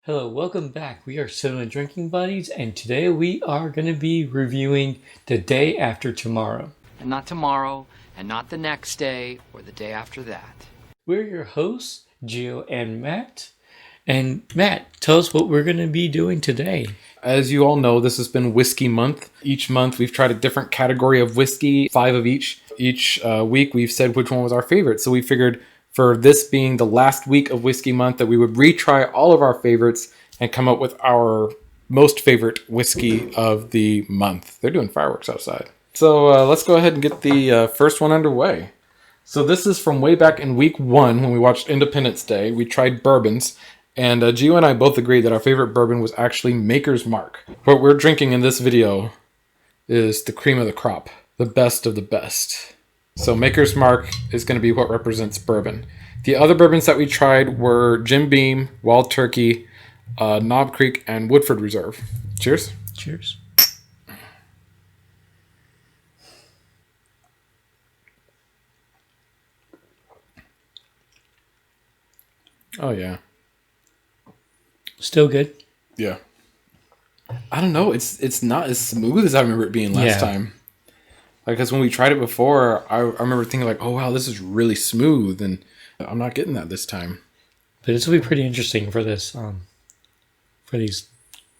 Hello, welcome back. We are Cinema Drinking Buddies, and today we are going to be reviewing The Day After Tomorrow. And not tomorrow, and not the next day, or the day after that. We're your hosts, Gio and Matt. And Matt, tell us what we're going to be doing today. As you all know, this has been Whiskey Month. Each month we've tried a different category of whiskey, 5 of each. Each week we've said which one was our favorite. So we figured for this being the last week of Whiskey Month that we would retry all of our favorites and come up with our most favorite whiskey of the month. They're doing fireworks outside. So let's go ahead and get the first one underway. So this is from way back in week 1 when we watched Independence Day. We tried bourbons. And Gio and I both agreed that our favorite bourbon was actually Maker's Mark. What we're drinking in this video is the cream of the crop, the best of the best. So Maker's Mark is going to be what represents bourbon. The other bourbons that we tried were Jim Beam, Wild Turkey, Knob Creek, and Woodford Reserve. Cheers. Cheers. Oh, yeah. Still good. Yeah. I don't know. It's not as smooth as I remember it being last time. Because when we tried it before, I remember thinking like, oh, wow, this is really smooth. And I'm not getting that this time. But this will be pretty interesting for this, for these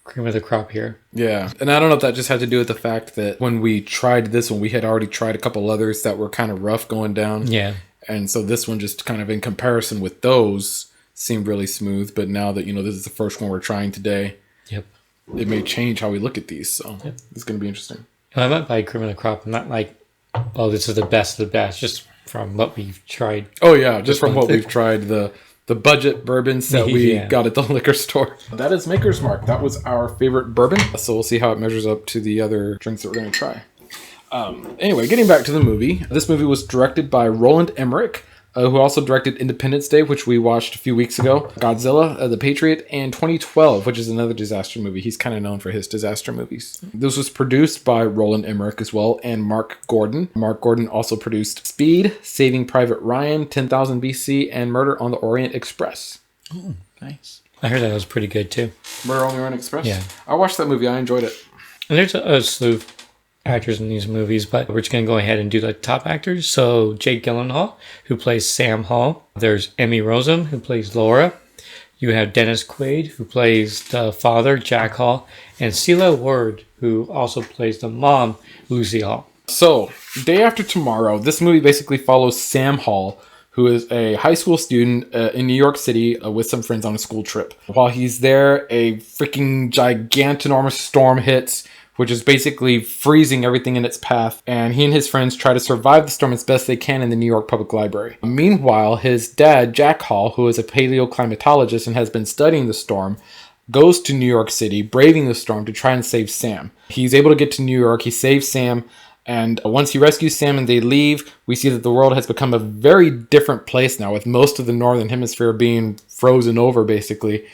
cream of the crop here. Yeah. And I don't know if that just had to do with the fact that when we tried this one, we had already tried a couple others that were kind of rough going down. Yeah. And so this one just kind of in comparison with those seemed really smooth. But now that, this is the first one we're trying today. Yep. It may change how we look at these. So It's going to be interesting. I might buy cream of the crop. I'm not like, oh, this is the best of the best, just from what we've tried. Oh, yeah. Just from what we've tried. The budget bourbons that we got at the liquor store. That is Maker's Mark. That was our favorite bourbon. So we'll see how it measures up to the other drinks that we're going to try. Anyway, getting back to the movie. This movie was directed by Roland Emmerich, who also directed Independence Day, which we watched a few weeks ago, Godzilla, The Patriot, and 2012, which is another disaster movie. He's kind of known for his disaster movies. This was produced by Roland Emmerich as well, and Mark Gordon. Mark Gordon also produced Speed, Saving Private Ryan, 10,000 BC, and Murder on the Orient Express. Oh, nice. I heard that was pretty good, too. Murder on the Orient Express? Yeah. I watched that movie. I enjoyed it. And there's a slew of actors in these movies, but we're just going to go ahead and do the top actors. So Jake Gyllenhaal, who plays Sam Hall. There's Emmy Rossum, who plays Laura. You have Dennis Quaid, who plays the father, Jack Hall. And Celia Ward, who also plays the mom, Lucy Hall. So, Day After Tomorrow, this movie basically follows Sam Hall, who is a high school student in New York City with some friends on a school trip. While he's there, a freaking gigantinormous storm hits, which is basically freezing everything in its path, and he and his friends try to survive the storm as best they can in the New York Public Library. Meanwhile, his dad, Jack Hall, who is a paleoclimatologist and has been studying the storm, goes to New York City, braving the storm to try and save Sam. He's able to get to New York, he saves Sam, and once he rescues Sam and they leave, we see that the world has become a very different place now, with most of the northern hemisphere being frozen over, basically.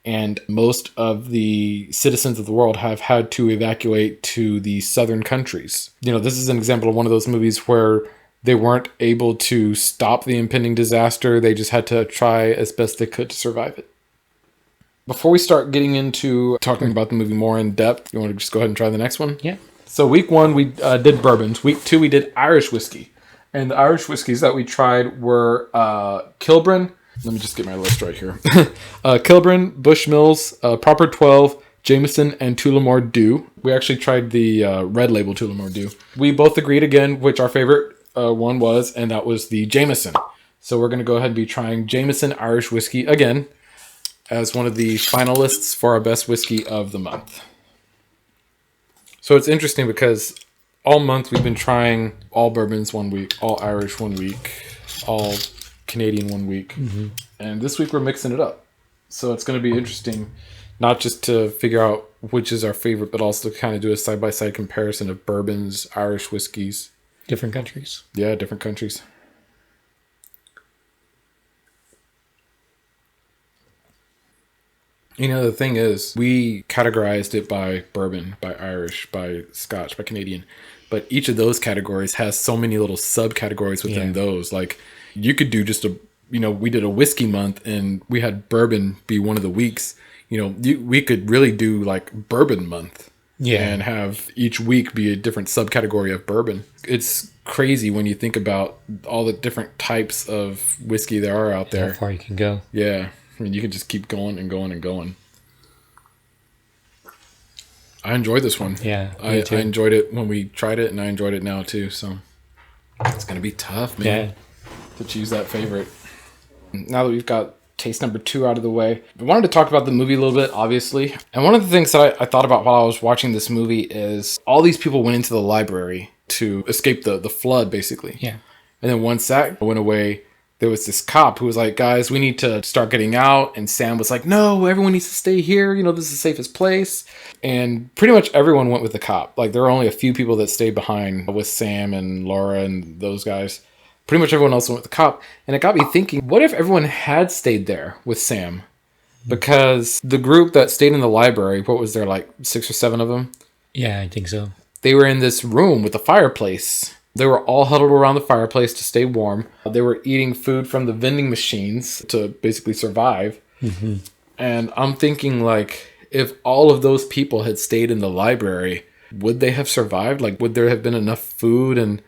And most of the citizens of the world have had to evacuate to the southern countries. This is an example of one of those movies where they weren't able to stop the impending disaster. They just had to try as best they could to survive it. Before we start getting into talking about the movie more in depth, you want to just go ahead and try the next one? Yeah. So week 1, we did bourbons. Week 2, we did Irish whiskey. And the Irish whiskeys that we tried were Kilburn. Let me just get my list right here. Kilburn, Bushmills, Proper 12, Jameson, and Tullamore Dew. We actually tried the red label Tullamore Dew. We both agreed again which our favorite one was, and that was the Jameson. So we're going to go ahead and be trying Jameson Irish whiskey again as one of the finalists for our best whiskey of the month. So it's interesting because all month we've been trying all bourbons one week, all Irish one week, all Canadian one week. Mm-hmm. And this week we're mixing it up. So it's going to be interesting, not just to figure out which is our favorite, but also to kind of do a side-by-side comparison of bourbons, Irish whiskeys. Different countries. Yeah, different countries. The thing is, we categorized it by bourbon, by Irish, by Scotch, by Canadian. But each of those categories has so many little subcategories within those. Like, you could do just we did a whiskey month and we had bourbon be one of the weeks. we could really do like bourbon month. Yeah. And have each week be a different subcategory of bourbon. It's crazy when you think about all the different types of whiskey there are out there. How far you can go. Yeah. I mean, you can just keep going and going and going. I enjoyed this one. Yeah. I enjoyed it when we tried it, and I enjoyed it now too. So it's going to be tough, man, to choose that favorite. Now that we've got taste number 2 out of the way, I wanted to talk about the movie a little bit, obviously. And one of the things that I thought about while I was watching this movie is all these people went into the library to escape the flood, basically. Yeah. And then once that went away, there was this cop who was like, guys, we need to start getting out. And Sam was like, no, everyone needs to stay here. This is the safest place. And pretty much everyone went with the cop. Like, there were only a few people that stayed behind with Sam and Laura and those guys. Pretty much everyone else went with the cop. And it got me thinking, what if everyone had stayed there with Sam? Because the group that stayed in the library, what was there, like 6 or 7 of them? Yeah, I think so. They were in this room with a fireplace. They were all huddled around the fireplace to stay warm. They were eating food from the vending machines to basically survive. Mm-hmm. And I'm thinking, like, if all of those people had stayed in the library, would they have survived? Like, would there have been enough food and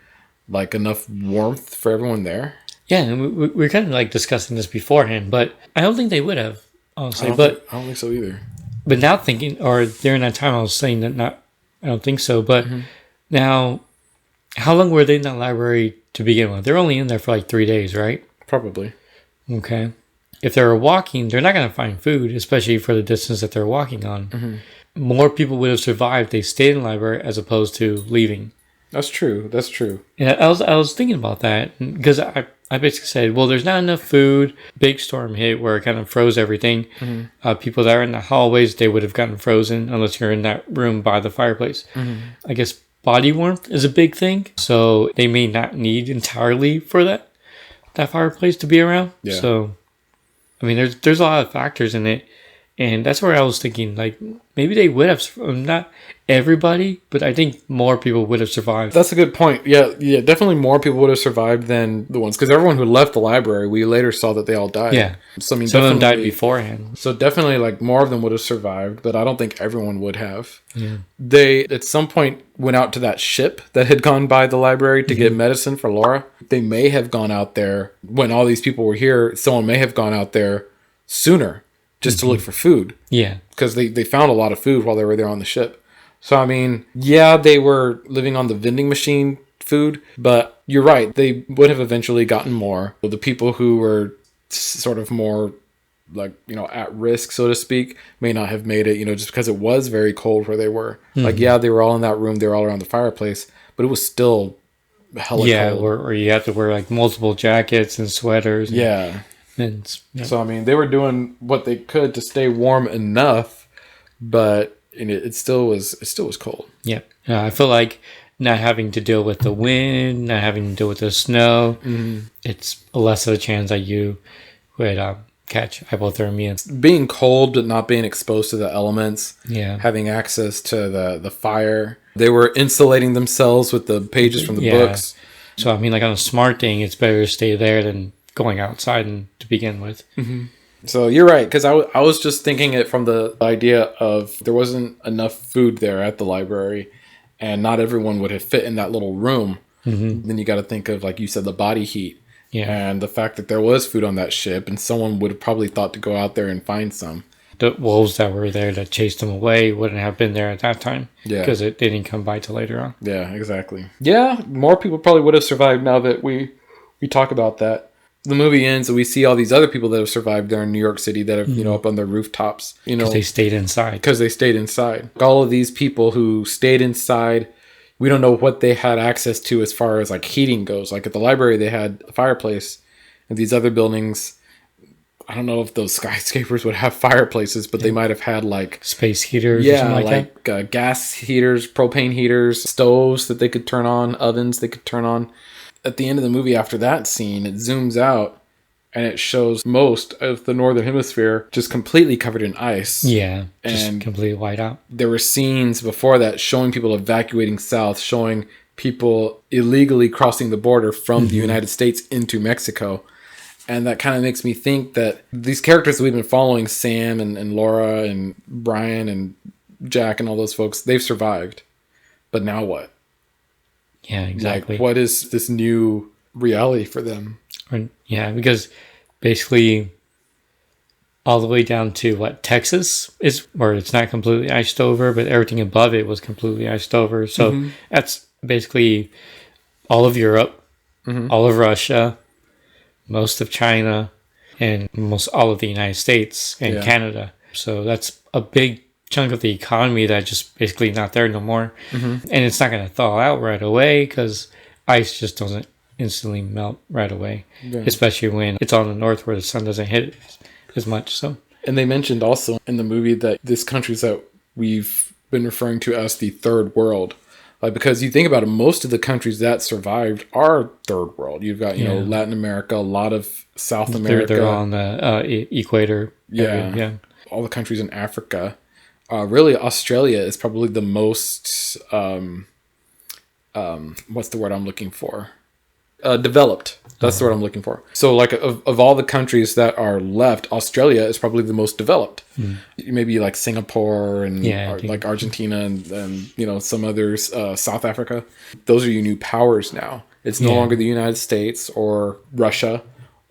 like enough warmth for everyone there? Yeah, and we're kind of like discussing this beforehand, but I don't think they would have, honestly. I don't think so either. But now thinking, or during that time, I was saying that I don't think so. But now, how long were they in that library to begin with? They're only in there for like 3 days, right? Probably. Okay. If they were walking, they're not going to find food, especially for the distance that they're walking on. Mm-hmm. More people would have survived if they stayed in the library as opposed to leaving. That's true. That's true. Yeah, I was thinking about that because I basically said, well, there's not enough food. Big storm hit where it kind of froze everything. Mm-hmm. People that are in the hallways, they would have gotten frozen unless you're in that room by the fireplace. Mm-hmm. I guess body warmth is a big thing, so they may not need entirely for that fireplace to be around. Yeah. So, I mean, there's a lot of factors in it. And that's where I was thinking, like, maybe they would have, not everybody, but I think more people would have survived. That's a good point. Yeah, definitely more people would have survived than the ones. Because everyone who left the library, we later saw that they all died. Yeah. So, I mean, some of them died beforehand. So definitely, like, more of them would have survived, but I don't think everyone would have. Yeah. They, at some point, went out to that ship that had gone by the library to get medicine for Laura. They may have gone out there when all these people were here. Someone may have gone out there sooner. Just to look for food. Yeah. Because they found a lot of food while they were there on the ship. So, I mean, yeah, they were living on the vending machine food, but you're right. They would have eventually gotten more. The people who were sort of more, like, at risk, so to speak, may not have made it, just because it was very cold where they were. Mm-hmm. Like, yeah, they were all in that room. They were all around the fireplace, but it was still hella cold. Yeah, or you have to wear, like, multiple jackets and sweaters. Yeah. And, So, I mean, they were doing what they could to stay warm enough, but it still was cold. Yeah. I feel like not having to deal with the wind, not having to deal with the snow, it's less of a chance that you would catch hypothermia. Being cold but not being exposed to the elements, having access to the fire. They were insulating themselves with the pages from the books. So, I mean, like on a smart thing, it's better to stay there than going outside and to begin with. Mm-hmm. So you're right, because I was just thinking it from the idea of there wasn't enough food there at the library, and not everyone would have fit in that little room. Mm-hmm. Then you got to think of, like you said, the body heat, and the fact that there was food on that ship, and someone would have probably thought to go out there and find some. The wolves that were there that chased them away wouldn't have been there at that time, because they didn't come by till later on. Yeah, exactly. Yeah, more people probably would have survived now that we talk about that. The movie ends and we see all these other people that have survived there in New York City that have, up on their rooftops. Because they stayed inside. All of these people who stayed inside, we don't know what they had access to as far as, like, heating goes. Like, at the library, they had a fireplace. And these other buildings, I don't know if those skyscrapers would have fireplaces, but they might have had, like, space heaters or something like that. Gas heaters, propane heaters, stoves that they could turn on, ovens they could turn on. At the end of the movie, after that scene, it zooms out and it shows most of the northern hemisphere just completely covered in ice. Yeah, just completely white out. There were scenes before that showing people evacuating south, showing people illegally crossing the border from the United States into Mexico. And that kind of makes me think that these characters that we've been following, Sam and Laura and Brian and Jack and all those folks, they've survived. But now what? Yeah, exactly. Like, what is this new reality for them? Yeah, because basically all the way down to what Texas is, where it's not completely iced over, but everything above it was completely iced over. So that's basically all of Europe, all of Russia, most of China, and most all of the United States and Canada. So that's a big chunk of the economy that just basically not there no more. And it's not going to thaw out right away because ice just doesn't instantly melt right away, especially when it's on the north where the sun doesn't hit it as much. So, and they mentioned also in the movie that this countries that we've been referring to as the third world, because you think about it, most of the countries that survived are third world. You've got Latin America, a lot of South America. They're on the equator. Yeah, all the countries in Africa. Really, Australia is probably the most what's the word I'm looking for? Developed. That's the word I'm looking for. So, like, of all the countries that are left, Australia is probably the most developed. Maybe like Singapore and like Argentina and some others, South Africa. Those are your new powers now. It's no longer the United States or Russia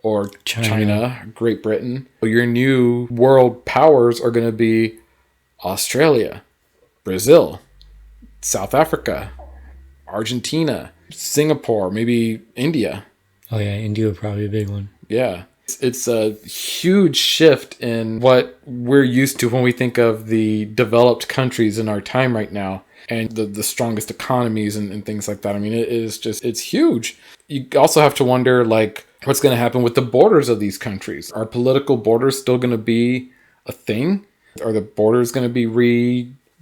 or China, Great Britain. Your new world powers are going to be Australia, Brazil, South Africa, Argentina, Singapore, maybe India. Oh yeah, India would probably be a big one. Yeah. It's a huge shift in what we're used to when we think of the developed countries in our time right now and the strongest economies and things like that. I mean, it's huge. You also have to wonder, like, what's going to happen with the borders of these countries? Are political borders still going to be a thing? Are the borders going to be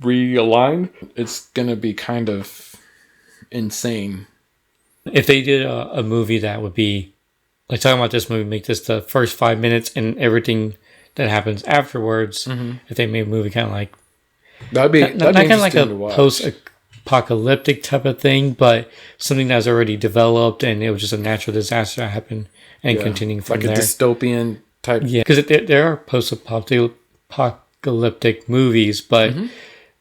realigned? It's going to be kind of insane. If they did a movie that would be, like, talking about this movie, make this the first 5 minutes and everything that happens afterwards, if they made a movie kind of like... That'd be not kind of like a post-apocalyptic type of thing, but something that's already developed and it was just a natural disaster that happened and continuing from like there. Like a dystopian type... Yeah, because there are post-apocalyptic movies, but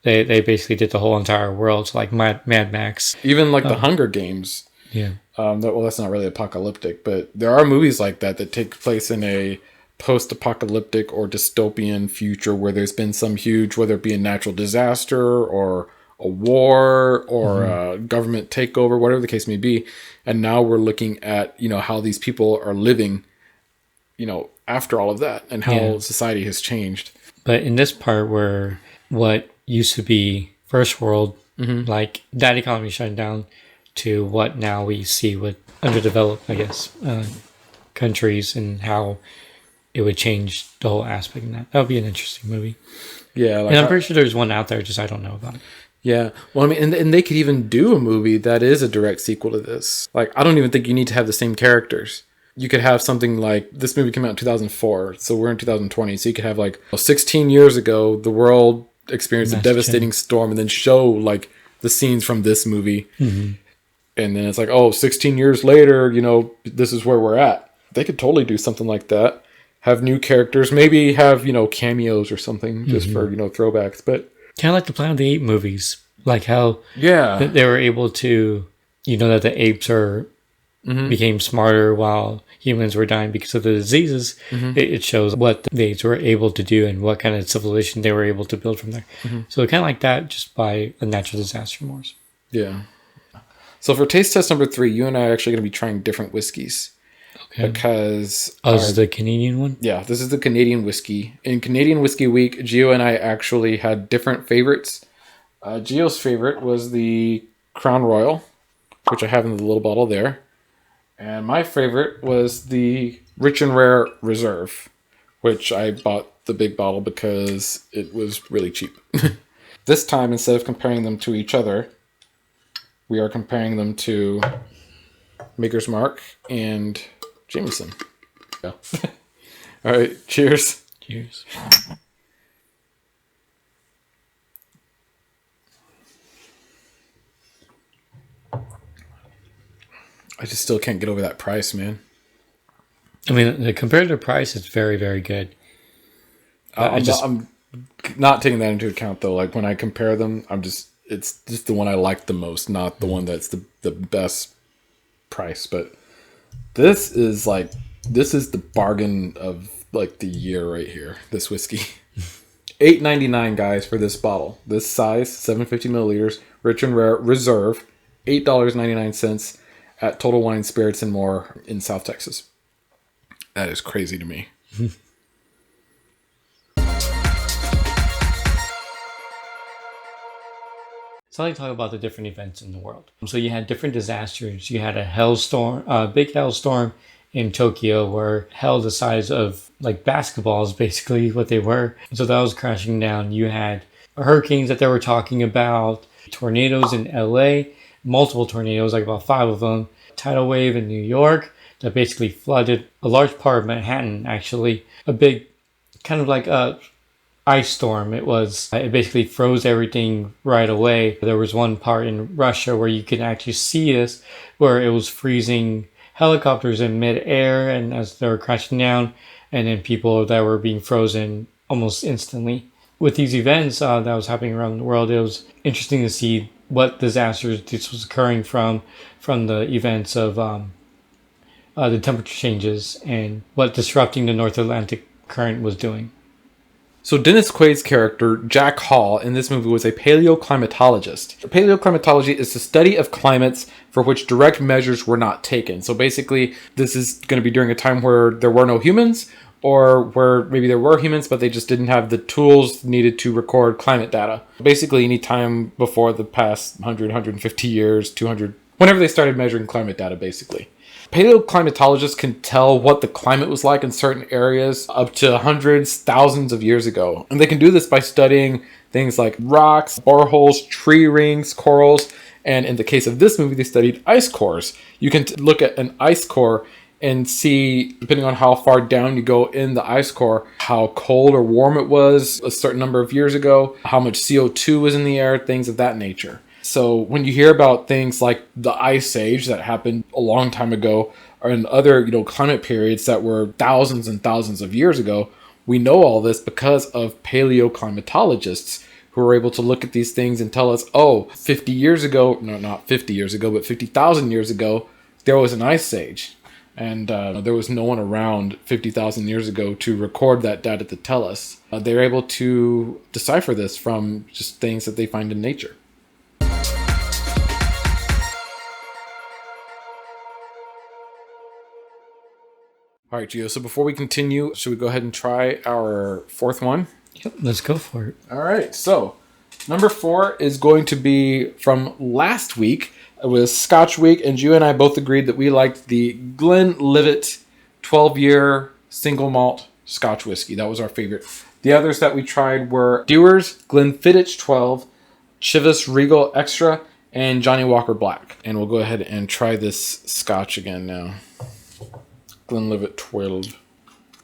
they basically did the whole entire world, so like Mad Max. Even like the Hunger Games. Yeah. That's not really apocalyptic, but there are movies like that take place in a post-apocalyptic or dystopian future where there's been some huge, whether it be a natural disaster or a war or a government takeover, whatever the case may be. And now we're looking at, how these people are living, after all of that and how society has changed. But in this part where what used to be first world, like that economy shut down, to what now we see with underdeveloped, I guess, countries and how it would change the whole aspect of that. That would be an interesting movie. Yeah. Like, and I'm pretty sure there's one out there, just I don't know about it. Yeah. Well, I mean, and they could even do a movie that is a direct sequel to this. Like, I don't even think you need to have the same characters. You could have something like, this movie came out in 2004, so we're in 2020. So you could have, like, 16 years ago, the world experienced a devastating storm, and then show, like, the scenes from this movie. And then it's like, 16 years later, this is where we're at. They could totally do something like that. Have new characters, maybe have, cameos or something just for, throwbacks. But kind of like the Planet of the Apes movies, like how they were able to, that the apes became smarter while humans were dying because of the diseases. It shows what the apes were able to do and what kind of civilization they were able to build from there. So kind of like that, just by a natural disaster more. Yeah. So for taste test number 3, you and I are actually going to be trying different whiskeys. Okay. Because... this is the Canadian one? Yeah, this is the Canadian whiskey. In Canadian Whiskey Week, Gio and I actually had different favorites. Gio's favorite was the Crown Royal, which I have in the little bottle there. And my favorite was the Rich and Rare Reserve, which I bought the big bottle because it was really cheap. This time, instead of comparing them to each other, we are comparing them to Maker's Mark and Jameson. Yeah. All right. Cheers. Cheers. I just still can't get over that price, man. I mean, the comparative price is very, very good. I'm not taking that into account though. Like when I compare them, it's just the one I like the most, not the one that's the best price. But this is the bargain of like the year right here. This whiskey, $8.99 guys for this bottle. This size, 750 milliliters, rich and rare reserve, $8.99 at Total Wine Spirits and More in South Texas. That is crazy to me. So let's talk about the different events in the world. So you had different disasters. You had a hailstorm, a big hailstorm in Tokyo, where hell the size of like basketballs, basically what they were. So that was crashing down. You had hurricanes that they were talking about, tornadoes in LA, multiple tornadoes, like about 5 of them. Tidal wave in New York that basically flooded a large part of Manhattan. Actually, a big kind of like a ice storm. It basically froze everything right away. There was one part in Russia where you could actually see this, where it was freezing helicopters in midair and as they were crashing down, and then people that were being frozen almost instantly. With these events that was happening around the world, it was interesting to see what disasters this was occurring from the events of the temperature changes and what disrupting the North Atlantic current was doing. So Dennis Quaid's character, Jack Hall, in this movie was a paleoclimatologist. Paleoclimatology is the study of climates for which direct measures were not taken. So basically, this is going to be during a time where there were no humans, or where maybe there were humans, but they just didn't have the tools needed to record climate data. Basically, any time before the past 100, 150 years, 200, whenever they started measuring climate data, basically. Paleoclimatologists can tell what the climate was like in certain areas up to hundreds, thousands of years ago. And they can do this by studying things like rocks, boreholes, tree rings, corals, and in the case of this movie, they studied ice cores. You can look at an ice core and see, depending on how far down you go in the ice core, how cold or warm it was a certain number of years ago, how much CO2 was in the air, things of that nature. So when you hear about things like the Ice Age that happened a long time ago, or in other climate periods that were thousands and thousands of years ago, we know all this because of paleoclimatologists who are able to look at these things and tell us, 50 years ago, no, not 50 years ago, but 50,000 years ago, there was an Ice Age. And there was no one around 50,000 years ago to record that data to tell us. They're able to decipher this from just things that they find in nature. All right, Gio. So before we continue, should we go ahead and try our fourth one? Yep, let's go for it. All right. So number 4 is going to be from last week. It was Scotch Week, and you and I both agreed that we liked the Glenlivet 12-year single malt Scotch whiskey. That was our favorite. The others that we tried were Dewar's, Glenfiddich 12, Chivas Regal Extra, and Johnny Walker Black. And we'll go ahead and try this Scotch again now. Glenlivet 12.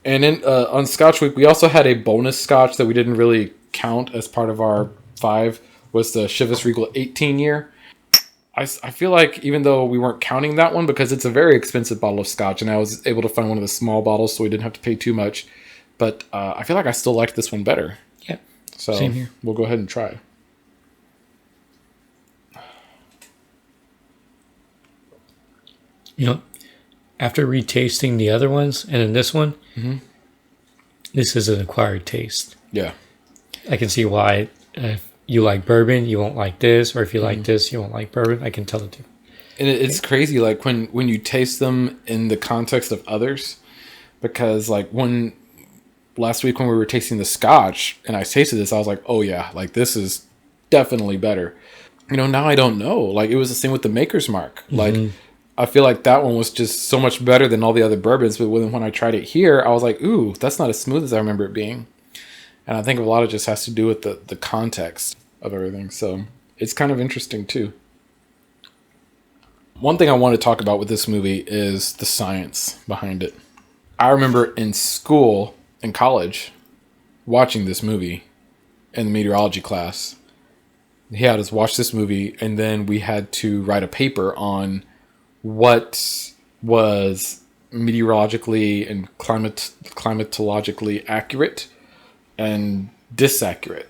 And then on Scotch Week, we also had a bonus Scotch that we didn't really count as part of our 5, was the Chivas Regal 18-year. I feel like even though we weren't counting that one because it's a very expensive bottle of Scotch, and I was able to find one of the small bottles so we didn't have to pay too much, but I feel like I still liked this one better. Yeah, so same here. We'll go ahead and try. After retasting the other ones and then this one, this is an acquired taste. Yeah. I can see why if you like bourbon, you won't like this, or if you like this, you won't like bourbon. I can tell the difference. And it's crazy, like when you taste them in the context of others, because like last week when we were tasting the Scotch and I tasted this, I was like, oh yeah, like this is definitely better. Now I don't know. Like it was the same with the Maker's Mark. Like I feel like that one was just so much better than all the other bourbons. But when I tried it here, I was like, ooh, that's not as smooth as I remember it being. And I think a lot of it just has to do with the context of everything. So it's kind of interesting too. One thing I want to talk about with this movie is the science behind it. I remember in school, in college, watching this movie in the meteorology class. He had us watch this movie, and then we had to write a paper on what was meteorologically and climatologically accurate and disaccurate.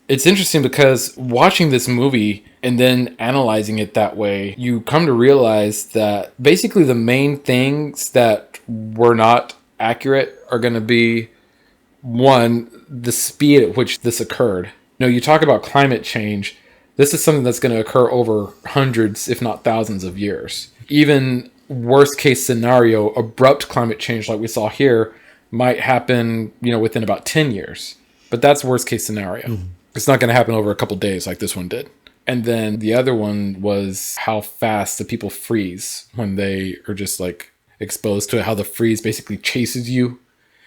It's interesting because watching this movie and then analyzing it that way, you come to realize that basically the main things that were not accurate are going to be, one, the speed at which this occurred. You talk about climate change. This is something that's going to occur over hundreds, if not thousands of years. Even worst case scenario, abrupt climate change like we saw here might happen, within about 10 years. But that's worst case scenario. Mm-hmm. It's not going to happen over a couple days like this one did. And then the other one was how fast the people freeze when they are just like exposed to it, how the freeze basically chases you.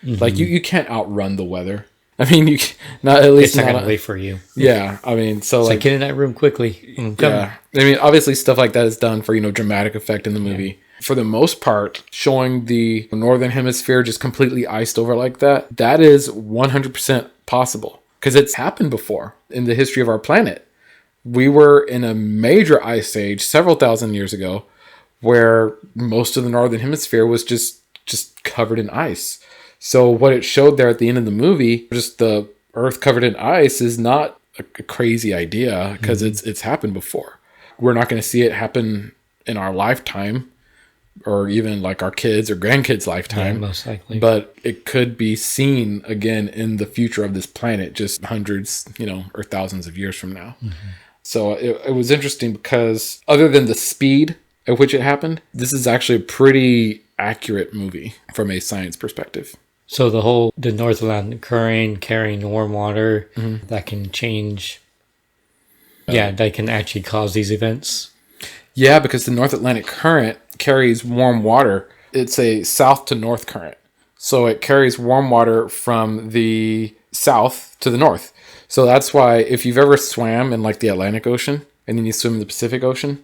Mm-hmm. Like you can't outrun the weather. I mean, you not at least it's not going to wait for you. Yeah, I mean, so it's like get in that room quickly. Yeah, I mean, obviously stuff like that is done for dramatic effect in the movie. Yeah. For the most part, showing the northern hemisphere just completely iced over like that, that is 100% possible because it's happened before in the history of our planet. We were in a major ice age several thousand years ago, where most of the northern hemisphere was just covered in ice. So what it showed there at the end of the movie, just the Earth covered in ice, is not a crazy idea because it's happened before. We're not going to see it happen in our lifetime or even like our kids' or grandkids' lifetime. Yeah, most likely. But it could be seen again in the future of this planet, just hundreds, or thousands of years from now. Mm-hmm. So it was interesting because other than the speed at which it happened, this is actually a pretty accurate movie from a science perspective. So the North Atlantic current carrying warm water, that can change. That can actually cause these events. Yeah, because the North Atlantic current carries warm water. It's a south to north current. So it carries warm water from the south to the north. So that's why if you've ever swam in like the Atlantic Ocean and then you swim in the Pacific Ocean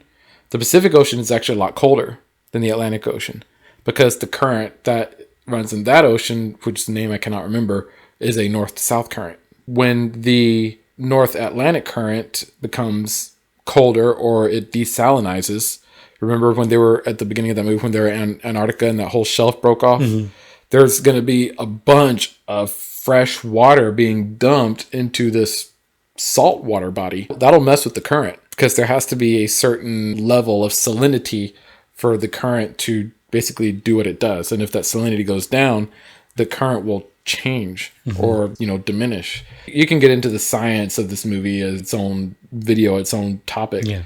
is actually a lot colder than the Atlantic Ocean because the current that runs in that ocean, which is the name I cannot remember, is a north to south current. When the North Atlantic current becomes colder or it desalinizes, remember when they were at the beginning of that movie when they were in Antarctica and that whole shelf broke off? Mm-hmm. There's going to be a bunch of fresh water being dumped into this salt water body. That'll mess with the current because there has to be a certain level of salinity for the current to basically do what it does. And if that salinity goes down, the current will change or, diminish. You can get into the science of this movie as its own video, its own topic. Yeah.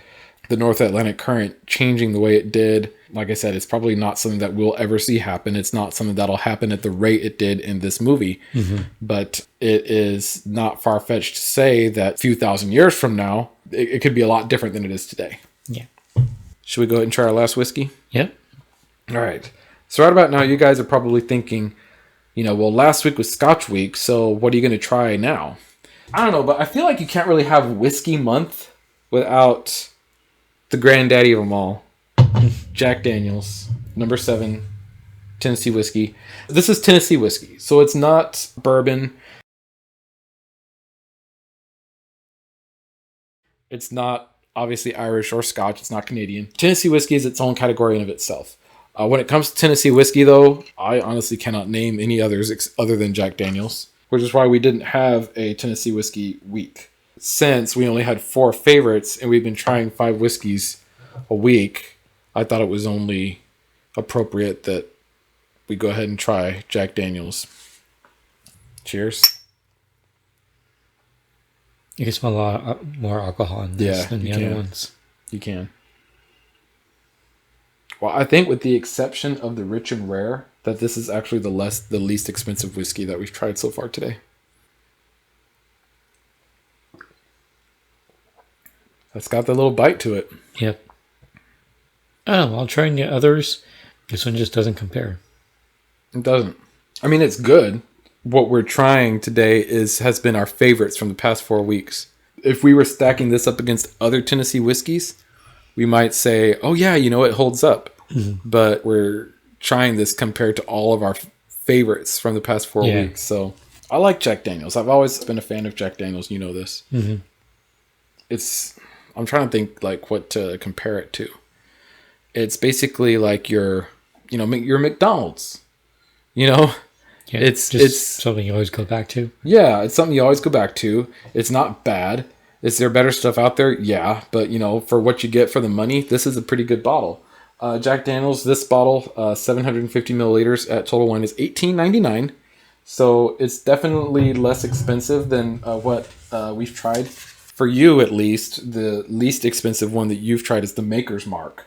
The North Atlantic current changing the way it did, like I said, it's probably not something that we'll ever see happen. It's not something that'll happen at the rate it did in this movie. Mm-hmm. But it is not far-fetched to say that a few thousand years from now, it could be a lot different than it is today. Yeah. Should we go ahead and try our last whiskey? Yep. All right. So right about now, you guys are probably thinking, well, last week was Scotch week, so what are you going to try now? I don't know, but I feel like you can't really have Whiskey Month without the granddaddy of them all, Jack Daniel's, number 7, Tennessee whiskey. This is Tennessee whiskey, so it's not bourbon. It's not obviously Irish or Scotch. It's not Canadian. Tennessee whiskey is its own category in of itself. When it comes to Tennessee whiskey, though, I honestly cannot name any others other than Jack Daniel's, which is why we didn't have a Tennessee whiskey week. Since we only had 4 favorites and we've been trying 5 whiskeys a week, I thought it was only appropriate that we go ahead and try Jack Daniel's. Cheers. You can smell a lot more alcohol in this than the other ones. You can. Well, I think with the exception of the Rich and Rare, that this is actually the least expensive whiskey that we've tried so far today. It's got that little bite to it. Yep. Oh, I'll try and get others. This one just doesn't compare. It doesn't. I mean, it's good. What we're trying today has been our favorites from the past 4 weeks. If we were stacking this up against other Tennessee whiskeys, we might say, oh yeah, it holds up. Mm-hmm. But we're trying this compared to all of our favorites from the past 4 weeks. So I like Jack Daniel's. I've always been a fan of Jack Daniel's. You know this. Mm-hmm. I'm trying to think like what to compare it to. It's basically like your your McDonald's. Yeah, it's something you always go back to. Yeah, it's something you always go back to. It's not bad. Is there better stuff out there? Yeah, but for what you get for the money, this is a pretty good bottle. Jack Daniel's, this bottle, 750 milliliters at Total Wine is $18.99. So it's definitely less expensive than what we've tried. For you, at least, the least expensive one that you've tried is the Maker's Mark,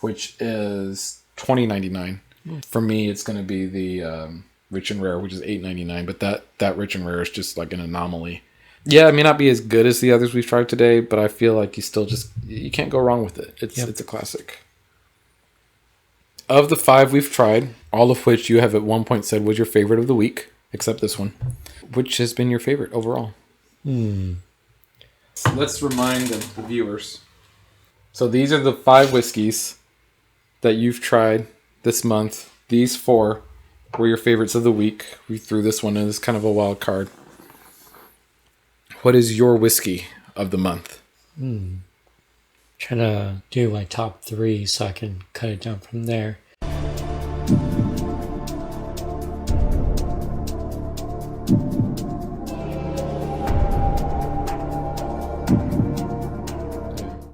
which is $20.99. For me, it's going to be the Rich and Rare, which is $8.99. But that Rich and Rare is just like an anomaly. Yeah, it may not be as good as the others we've tried today, but I feel like you can't go wrong with it. It's a classic. Of the 5 we've tried, all of which you have at one point said was your favorite of the week, except this one, which has been your favorite overall? Let's remind the viewers. So these are the 5 whiskeys that you've tried this month. These 4 were your favorites of the week. We threw this one in as kind of a wild card. What is your whiskey of the month? Trying to do my top 3 so I can cut it down from there.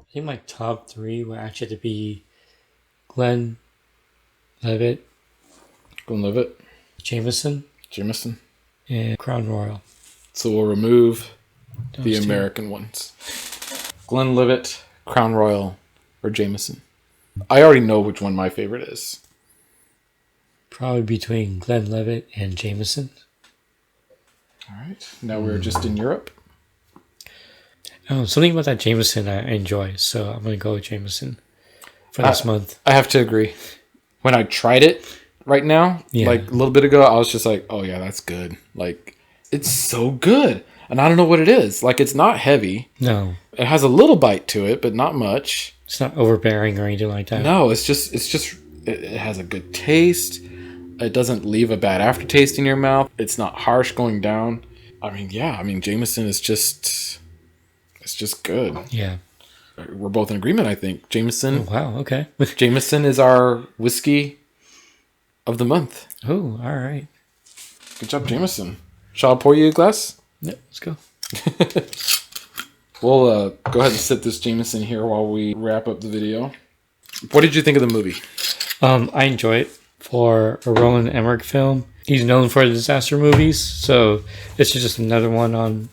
I think my top 3 would actually have to be Glenlivet, Jameson, and Crown Royal. So we'll remove Those the 2. American ones. Glenlivet, Crown Royal, or Jameson. I already know which one my favorite is. Probably between Glenlivet and Jameson. All right. Now we're just in Europe. Oh, something about that Jameson I enjoy, so I'm going to go with Jameson for this month. I have to agree. When I tried it right now, like a little bit ago, I was just like, oh yeah, that's good. Like, it's so good. And I don't know what it is. Like, it's not heavy. No. It has a little bite to it, but not much. It's not overbearing or anything like that. No, it has a good taste. It doesn't leave a bad aftertaste in your mouth. It's not harsh going down. Jameson is just good. Yeah. We're both in agreement, I think. Jameson. Oh, wow, okay. Jameson is our whiskey of the month. Oh, all right. Good job, Jameson. Shall I pour you a glass? Yep, let's go. We'll go ahead and sip this Jameson here while we wrap up the video. What did you think of the movie? I enjoy it. For a Roland Emmerich film, he's known for the disaster movies, so it's just another one on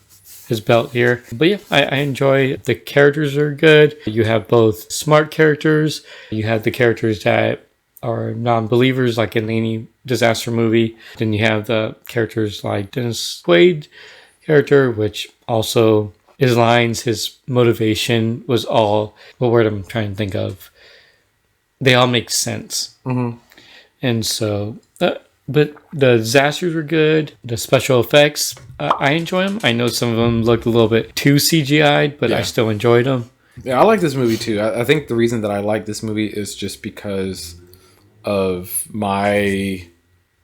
his belt here. But yeah, I enjoy the characters are good. You have both smart characters. You have the characters that are non-believers, like in any disaster movie. Then you have the characters like Dennis Quaid character, which also his lines, his motivation was all, what word I'm trying to think of? They all make sense. Mm-hmm. And so, but the disasters were good. The special effects, I enjoy them. I know some of them looked a little bit too CGI'd, but I still enjoyed them. Yeah, I like this movie too. I think the reason that I like this movie is just because of my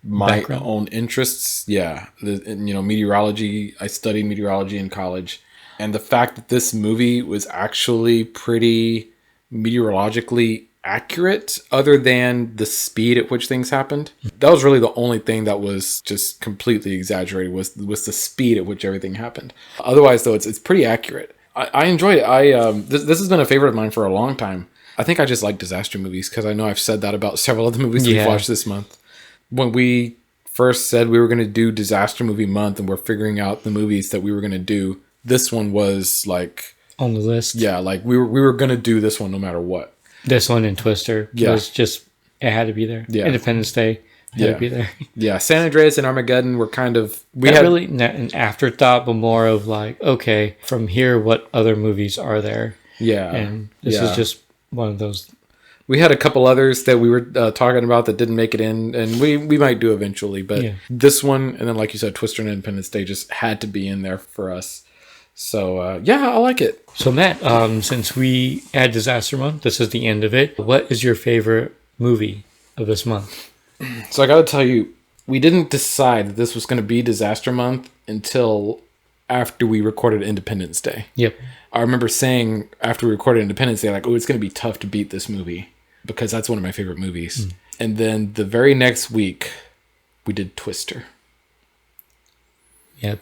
background. Own interests. Yeah, meteorology. I studied meteorology in college, and the fact that this movie was actually pretty meteorologically accurate, other than the speed at which things happened. That was really the only thing that was just completely exaggerated was the speed at which everything happened. Otherwise, though, it's pretty accurate. I enjoyed it. This has been a favorite of mine for a long time. I think I just like disaster movies because I know I've said that about several of the movies we've watched this month. When we first said we were going to do disaster movie month and we're figuring out the movies that we were going to do, this one was like on the list. Yeah, like we were going to do this one no matter what. This one and Twister was just, it had to be there. Yeah. Independence Day had to be there. Yeah, San Andreas and Armageddon were kind of... really not an afterthought, but more of like, okay, from here, what other movies are there? Yeah. And this is just one of those. We had a couple others that we were talking about that didn't make it in, and we might do eventually, but this one, and then like you said, Twister and Independence Day just had to be in there for us. So, I like it. So, Matt, since we had Disaster Month, this is the end of it. What is your favorite movie of this month? So, I got to tell you, we didn't decide that this was going to be Disaster Month until after we recorded Independence Day. Yep. I remember saying after we recorded Independence Day, like, oh, it's going to be tough to beat this movie because that's one of my favorite movies. And then the very next week, we did Twister. Yep.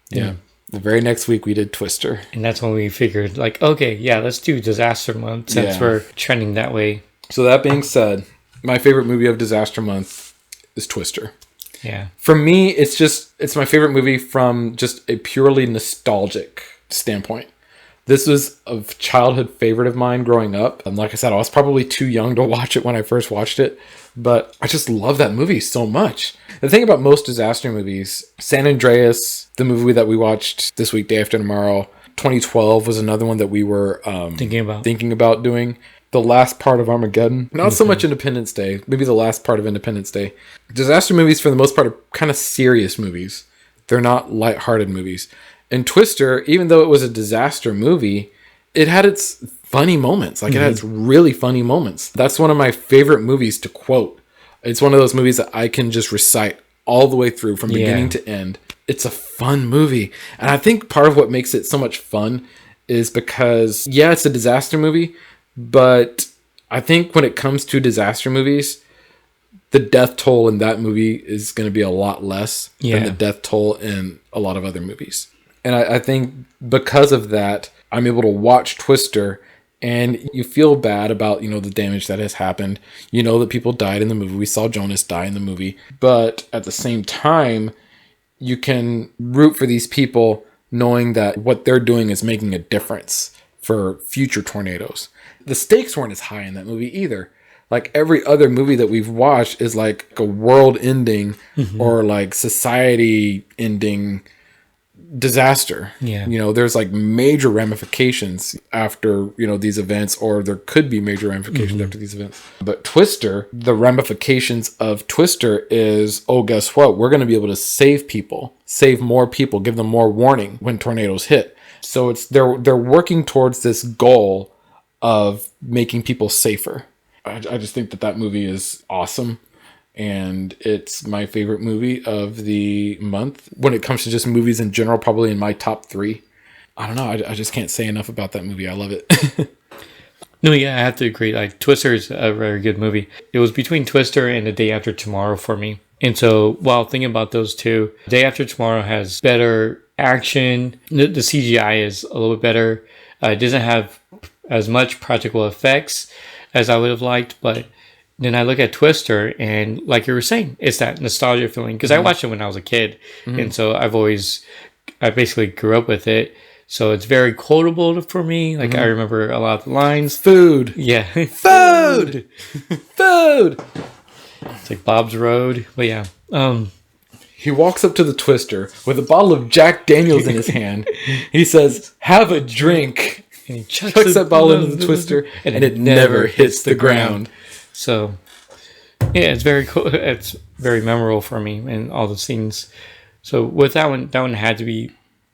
Yeah. The very next week, we did Twister. And that's when we figured, like, okay, yeah, let's do Disaster Month since we're trending that way. So that being said, my favorite movie of Disaster Month is Twister. Yeah. For me, it's my favorite movie from just a purely nostalgic standpoint. This was a childhood favorite of mine growing up. And like I said, I was probably too young to watch it when I first watched it, but I just love that movie so much. The thing about most disaster movies, San Andreas, the movie that we watched this week, Day After Tomorrow, 2012 was another one that we were thinking about doing. The last part of Armageddon. Not so much Independence Day, maybe the last part of Independence Day. Disaster movies, for the most part, are kind of serious movies. They're not lighthearted movies. And Twister, even though it was a disaster movie, it had its funny moments. Like, it had its really funny moments. That's one of my favorite movies to quote. It's one of those movies that I can just recite all the way through from beginning to end. It's a fun movie. And I think part of what makes it so much fun is because, yeah, it's a disaster movie, but I think when it comes to disaster movies, the death toll in that movie is going to be a lot less than the death toll in a lot of other movies. And I think because of that, I'm able to watch Twister and you feel bad about, the damage that has happened. You know that people died in the movie. We saw Jonas die in the movie. But at the same time, you can root for these people knowing that what they're doing is making a difference for future tornadoes. The stakes weren't as high in that movie either. Like every other movie that we've watched is like a world ending or like society ending disaster. Yeah. There's like major ramifications after, these events, or there could be major ramifications after these events. But Twister, the ramifications of Twister is, oh, guess what? We're going to be able to save people, save more people, give them more warning when tornadoes hit. So they're working towards this goal of making people safer. I just think that movie is awesome. And it's my favorite movie of the month. When it comes to just movies in general, probably in my top 3. I don't know. I just can't say enough about that movie. I love it. No, yeah, I have to agree. Like, Twister is a very good movie. It was between Twister and The Day After Tomorrow for me. And so while thinking about those two, Day After Tomorrow has better action. The CGI is a little bit better. It doesn't have as much practical effects as I would have liked, but then I look at Twister, and like you were saying, it's that nostalgia feeling. Because I watched it when I was a kid, and so I basically grew up with it. So it's very quotable for me. Like, I remember a lot of the lines. Food. Yeah. Food. Food. It's like Bob's Road. But yeah. He walks up to the Twister with a bottle of Jack Daniels in his hand. He says, "Have a drink." And he chucks that bottle into the Twister, and it never hits the ground. So, yeah, it's very cool. It's very memorable for me in all the scenes. So with that one had to be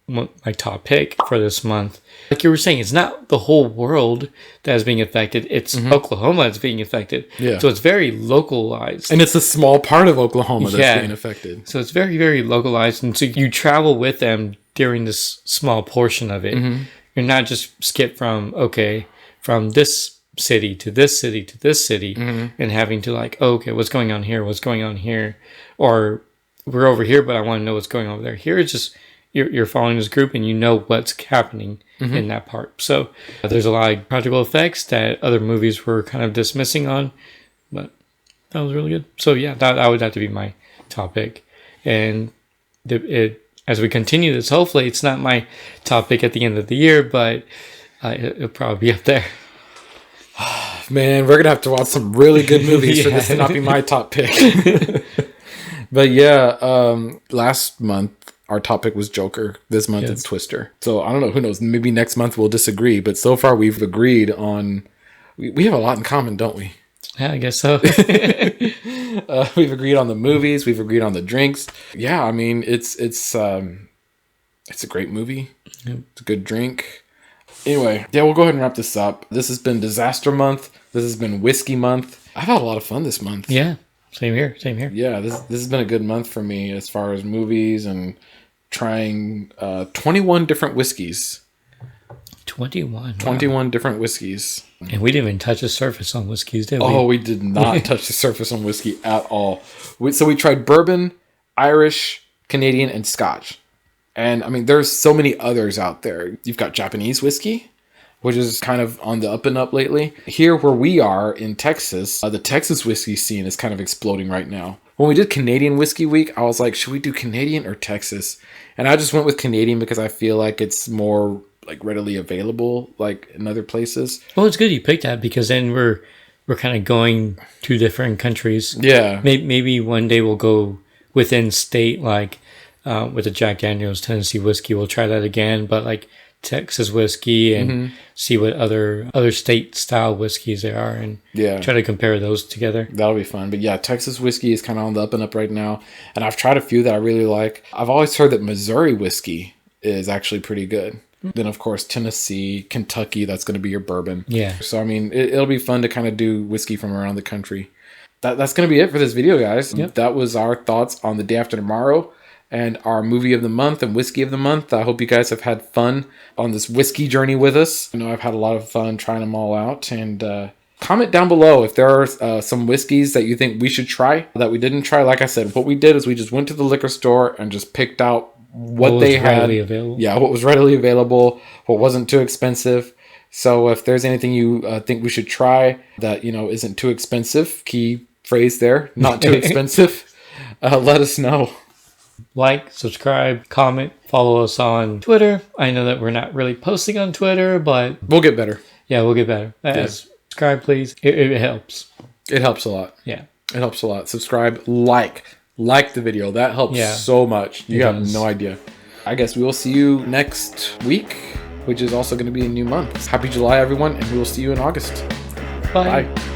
my top pick for this month. Like you were saying, it's not the whole world that is being affected. It's Oklahoma that's being affected. Yeah. So it's very localized. And it's a small part of Oklahoma that's being affected. So it's very, very localized. And so you travel with them during this small portion of it. You're not just skip from this city to this city to this city and having to what's going on here, or we're over here but I want to know what's going on over there. Here it's just you're following this group and you know what's happening in that part. So there's a lot of practical effects that other movies were kind of dismissing on, but that was really good. So yeah, that would have to be my top pick. And as we continue this, hopefully it's not my top pick at the end of the year, but it'll probably be up there. Man, we're going to have to watch some really good movies for this to not be my top pick. But yeah, last month, our top pick was Joker. This month, it's Twister. So I don't know, who knows? Maybe next month we'll disagree. But so far, we've agreed on... We have a lot in common, don't we? Yeah, I guess so. We've agreed on the movies. We've agreed on the drinks. Yeah, I mean, it's a great movie. It's a good drink. Anyway, yeah, we'll go ahead and wrap this up. This has been Disaster Month. This has been Whiskey Month. I've had a lot of fun this month. Yeah, same here. Yeah, this has been a good month for me as far as movies and trying 21 different whiskeys. 21. Wow. 21 different whiskeys. And we didn't even touch the surface on whiskeys, did we? Oh, we did not touch the surface on whiskey at all. So we tried bourbon, Irish, Canadian, and Scotch. And I mean, there's so many others out there. You've got Japanese whiskey, which is kind of on the up and up lately. Here where we are in Texas, the Texas whiskey scene is kind of exploding right now. When we did Canadian Whiskey Week, I was like, should we do Canadian or Texas? And I just went with Canadian because I feel like it's more like readily available like in other places. Well, it's good you picked that because then we're kind of going to different countries. Yeah. Maybe one day we'll go within state, like with the Jack Daniel's Tennessee whiskey. We'll try that again, but like Texas whiskey and see what other state style whiskeys there are and try to compare those together. That'll be fun. But yeah, Texas whiskey is kind of on the up and up right now. And I've tried a few that I really like. I've always heard that Missouri whiskey is actually pretty good. Then, of course, Tennessee, Kentucky, that's going to be your bourbon. Yeah. So, I mean, it'll be fun to kind of do whiskey from around the country. That's going to be it for this video, guys. Yep. That was our thoughts on The Day After Tomorrow and our movie of the month and whiskey of the month. I hope you guys have had fun on this whiskey journey with us. I know I've had a lot of fun trying them all out. And comment down below if there are some whiskeys that you think we should try that we didn't try. Like I said, what we did is we just went to the liquor store and just picked out what they had. Available. Yeah, what was readily available, what wasn't too expensive. So if there's anything you think we should try that, isn't too expensive, key phrase there, not too expensive, let us know. Like, subscribe, comment, follow us on Twitter. I know that we're not really posting on Twitter, but we'll get better. Yeah, we'll get better. Subscribe, please. It helps. It helps a lot. Yeah. It helps a lot. Subscribe, like the video. That helps so much. You have no idea. I guess we will see you next week, which is also going to be a new month. Happy July, everyone, and we will see you in August. Bye. Bye.